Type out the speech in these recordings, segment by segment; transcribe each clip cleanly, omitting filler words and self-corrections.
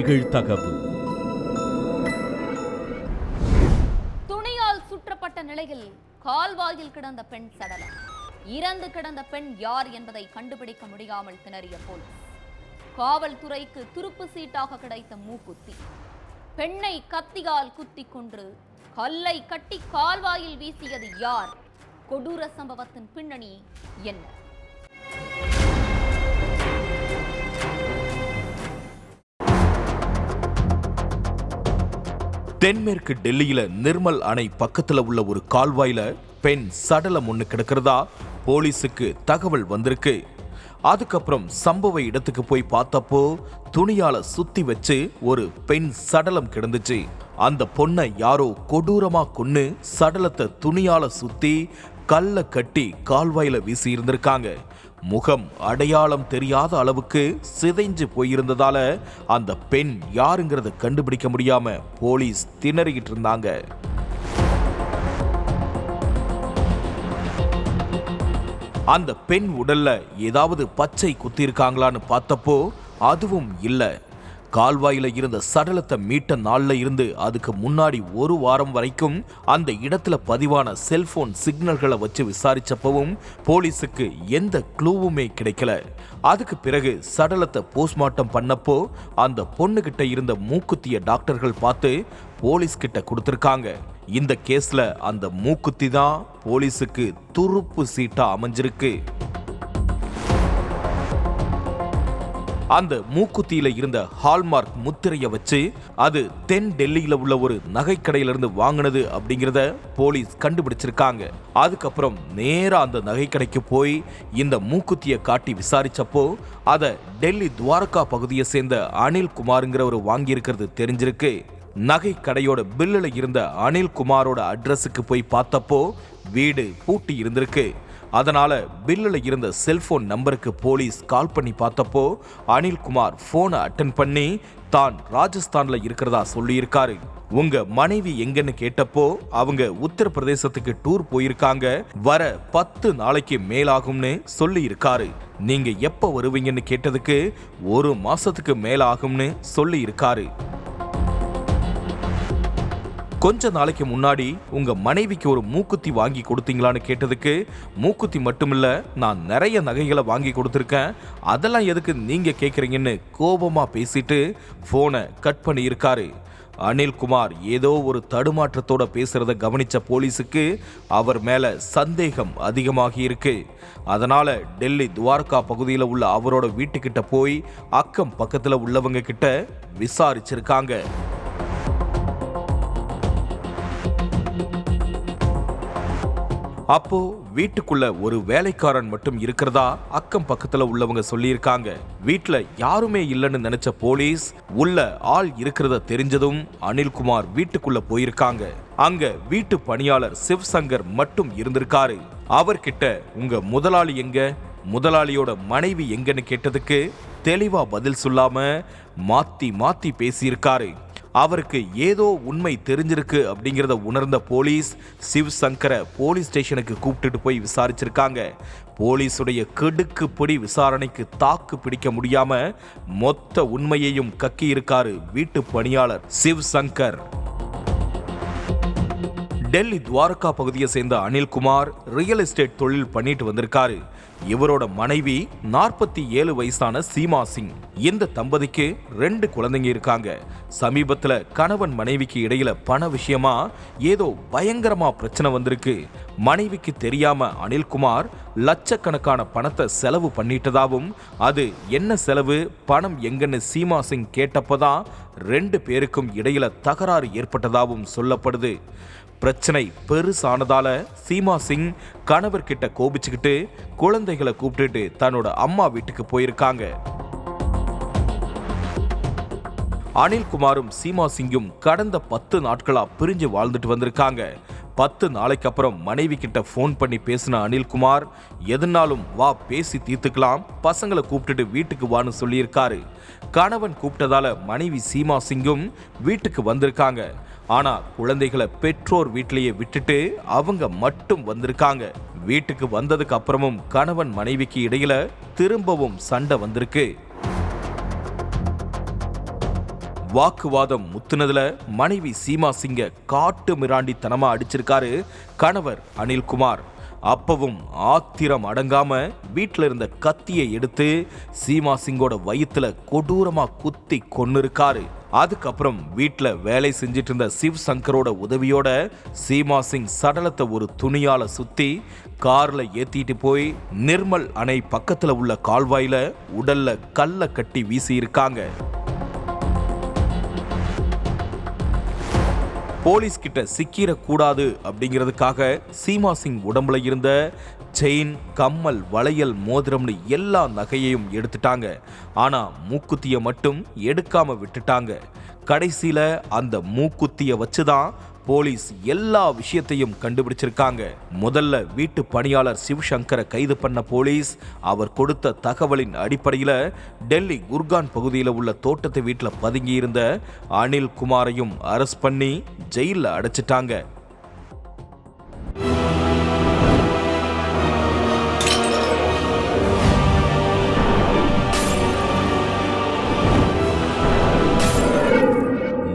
நிகழ்தகவு. துணியால் சுற்றப்பட்ட நிலையில் கால்வாயில் கிடந்த பெண் சடலம். இறந்து கிடந்த பெண் யார் என்பதை கண்டுபிடிக்க முடியாமல் திணறிய போலீஸ். காவல்துறைக்கு துருப்பு சீட்டாக கிடைத்த மூக்குத்தி. பெண்ணை கத்தியால் குத்தி கொன்று கல்லை கட்டி கால்வாயில் வீசியது யார்? கொடூர சம்பவத்தின் பின்னணி என்ன? தென்மேற்கு டெல்லியில நிர்மல் அணை பக்கத்துல உள்ள ஒரு கால்வாயில பெண் சடலம் ஒண்ணு கிடக்கிறதா போலீஸுக்கு தகவல் வந்திருக்கு. அதுக்கப்புறம் சம்பவ இடத்துக்கு போய் பார்த்தப்போ துணியால சுத்தி வச்சு ஒரு பெண் சடலம் கிடந்துச்சு. அந்த பொண்ணை யாரோ கொடூரமா கொன்னு சடலத்தை துணியால சுத்தி கல்ல கட்டி கால்வாயில வீசி இருந்திருக்காங்க. முகம் அடையாளம் தெரியாத அளவுக்கு சிதைஞ்சு போயிருந்ததால அந்த பெண் யாருங்கிறத கண்டுபிடிக்க முடியாம போலீஸ் திணறிக்கிட்டு இருந்தாங்க. அந்த பெண் உடல்ல ஏதாவது பச்சை குத்தி இருக்காங்களான்னு பார்த்தப்போ அதுவும் இல்லை. கால்வாயில இருந்த சடலத்தை மீட்ட நாள்ல இருந்து அதுக்கு முன்னாடி ஒரு வாரம் வரைக்கும் அந்த இடத்துல பதிவான செல்போன் சிக்னல்களை வச்சு விசாரிச்சப்பவும் போலீஸுக்கு எந்த க்ளூவுமே கிடைக்கல. அதுக்கு பிறகு சடலத்தை போஸ்ட்மார்ட்டம் பண்ணப்போ அந்த பொண்ணுகிட்ட இருந்த மூக்குத்திய டாக்டர்கள் பார்த்து போலீஸ் கிட்ட கொடுத்திருக்காங்க. இந்த கேஸ்ல அந்த மூக்குத்தி தான் போலீஸுக்கு துருப்பு சீட்டா அமைஞ்சிருக்கு. அந்த மூக்குத்தியில இருந்த ஹால்மார்க் முத்திரையை வச்சு அது தென் டெல்லியில உள்ள ஒரு நகைக்கடையிலிருந்து வாங்கினது அப்படிங்கிறத போலீஸ் கண்டுபிடிச்சிருக்காங்க. அதுக்கப்புறம் நேரா அந்த நகைக்கடைக்கு போய் இந்த மூக்குத்தியை காட்டி விசாரிச்சப்போ அதை டெல்லி துவாரகா பகுதியை சேர்ந்த அனில் குமாருங்கிறவர் வாங்கியிருக்கிறது தெரிஞ்சிருக்கு. நகை கடையோட பில்லுல இருந்த அனில் குமாரோட அட்ரஸுக்கு போய் பார்த்தப்போ வீடு பூட்டி இருந்திருக்கு. அதனால பில்லுல இருந்த செல்போன் நம்பருக்கு போலீஸ் கால் பண்ணி பார்த்தப்போ அனில்குமார் போனை அட்டன் பண்ணி தான் ராஜஸ்தான்ல இருக்கிறதா சொல்லியிருக்காரு. உங்க மனைவி எங்கன்னு கேட்டப்போ அவங்க உத்தரப்பிரதேசத்துக்கு டூர் போயிருக்காங்க, வர 10 நாளைக்கு மேலாகும்னு சொல்லி இருக்காரு. நீங்க எப்ப வருவீங்கன்னு கேட்டதுக்கு 1 மாசத்துக்கு மேலாகும்னு சொல்லி இருக்காரு. கொஞ்ச நாளைக்கு முன்னாடி உங்க மனைவிக்கு ஒரு மூக்குத்தி வாங்கி கொடுத்தீங்களான்னு கேட்டதுக்கு மூக்குத்தி மட்டுமில்ல, நான் நிறைய நகைகளை வாங்கி கொடுத்துருக்கேன், அதெல்லாம் எதுக்கு நீங்க கேட்குறீங்கன்னு கோபமா பேசிட்டு போனை கட் பண்ணி இருக்காரு. அனில்குமார் ஏதோ ஒரு தடுமாற்றத்தோட பேசுறத கவனிச்ச போலீஸுக்கு அவர் மேல சந்தேகம் அதிகமாகி இருக்கு. அதனால டெல்லி துவாரகா பகுதியில் உள்ள அவரோட வீட்டுக்கிட்ட போய் அக்கம் பக்கத்துல உள்ளவங்க கிட்ட விசாரிச்சிருக்காங்க. அப்போ வீட்டுக்குள்ள ஒரு வேலைக்காரன் மட்டும் இருக்கிறதா அக்கம் பக்கத்துல உள்ளவங்க சொல்லியிருக்காங்க. வீட்டுல யாருமே இல்லைன்னு நினைச்ச போலீஸ் உள்ள ஆள் இருக்கிறத தெரிஞ்சதும் அனில்குமார் வீட்டுக்குள்ள போயிருக்காங்க. அங்க வீட்டு பணியாளர் சிவசங்கர் மட்டும் இருந்திருக்காரு. அவர்கிட்ட உங்க முதலாளி எங்க, முதலாளியோட மனைவி எங்கன்னு கேட்டதுக்கு தெளிவா பதில் சொல்லாம மாத்தி மாத்தி பேசியிருக்காரு. அவருக்கு ஏதோ உண்மை தெரிஞ்சிருக்கு அப்படிங்கிறத உணர்ந்த போலீஸ் சிவசங்கரை போலீஸ் ஸ்டேஷனுக்கு கூப்பிட்டுட்டு போய் விசாரிச்சிருக்காங்க. போலீஸுடைய கெடுக்குப்பிடி விசாரணைக்கு தாக்கு பிடிக்க முடியாம மொத்த உண்மையையும் கக்கி இருக்காரு வீட்டு பணியாளர் சிவசங்கர். டெல்லி துவாரகா பகுதியை சேர்ந்த அனில்குமார் ரியல் எஸ்டேட் தொழில் பண்ணிட்டு வந்திருக்காரு. இவரோட மனைவி 47 வயசான சீமா சிங். இந்த தம்பதிக்கு 2 குழந்தைங்க இருக்காங்க. சமீபத்துல கணவன் மனைவிக்கு இடையில பண விஷயமா ஏதோ பயங்கரமா பிரச்சனை வந்திருக்கு. மனைவிக்கு தெரியாம அனில்குமார் லட்சக்கணக்கான பணத்தை செலவு பண்ணிட்டதாவும், அது என்ன செலவு, பணம் எங்கன்னு சீமா சிங் கேட்டப்பதான் 2 பேருக்கும் இடையில தகராறு ஏற்பட்டதாகவும் சொல்லப்படுது. பிரச்சனை பெருசானதால சீமா சிங் கணவர்கிட்ட கோபிச்சுக்கிட்டு குழந்தைகளை கூப்பிட்டுட்டு தன்னோட அம்மா வீட்டுக்கு போயிருக்காங்க. அனில்குமாரும் சீமா சிங்கும் கடந்த 10 நாட்களா பிரிஞ்சு வாழ்ந்துட்டு வந்திருக்காங்க. 10 நாளைக்கு அப்புறம் மனைவி கிட்ட போன் பண்ணி பேசின அனில்குமார் எதுனாலும் வா பேசி தீர்த்துக்கலாம், பசங்களை கூப்பிட்டுட்டு வீட்டுக்கு வான்னு சொல்லியிருக்காரு. கணவன் கூப்பிட்டதால மனைவி சீமா சிங்கும் வீட்டுக்கு வந்திருக்காங்க. ஆனா குழந்தைகளை பெற்றோர் வீட்டிலேயே விட்டுட்டு அவங்க மட்டும் வந்திருக்காங்க. வீட்டுக்கு வந்ததுக்கு அப்புறமும் கணவன் மனைவிக்கு இடையில திரும்பவும் சண்டை வந்திருக்கு. வாக்குவாதம் முத்துனதுல மனைவி சீமா சிங்க காட்டு மிராண்டித்தனமா அடிச்சிருக்காரு கணவர் அனில்குமார். அப்பவும் ஆத்திரம் அடங்காம வீட்டில் இருந்த கத்தியை எடுத்து சீமா சிங்கோட வயித்துல கொடூரமா குத்தி கொன்னிருக்காரு. அதுக்கப்புறம் வீட்டில் வேலை செஞ்சிட்டு இருந்த சிவ் சங்கரோட உதவியோட சீமா சிங் சடலத்தை ஒரு துணியால சுத்தி கார்ல ஏத்திட்டு போய் நிர்மல் அணை பக்கத்துல உள்ள கால்வாயில உடல்ல கல்ல கட்டி வீசி இருக்காங்க. போலீஸ் கிட்ட சிக்கிடக்கூடாது அப்படிங்கிறதுக்காக சீமா சிங் உடம்புல இருந்த செயின், கம்மல், வளையல், மோதிரம்னு எல்லா நகையையும் எடுத்துட்டாங்க. ஆனா மூக்குத்திய மட்டும் எடுக்காம விட்டுட்டாங்க. கடைசியில அந்த மூக்குத்திய வச்சுதான் போலீஸ் எல்லா விஷயத்தையும் கண்டுபிடிச்சிருக்காங்க. முதல்ல வீட்டு பணியாளர் சிவசங்கரை கைது பண்ண போலீஸ் அவர் கொடுத்த தகவலின் அடிப்படையில டெல்லி குர்கான் பகுதியில் உள்ள தோட்டத்து வீட்டில் பதுங்கி இருந்த அனில் குமாரையும் அரெஸ்ட் பண்ணி ஜெயில அடைச்சிட்டாங்க.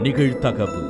நிகழ்தகவு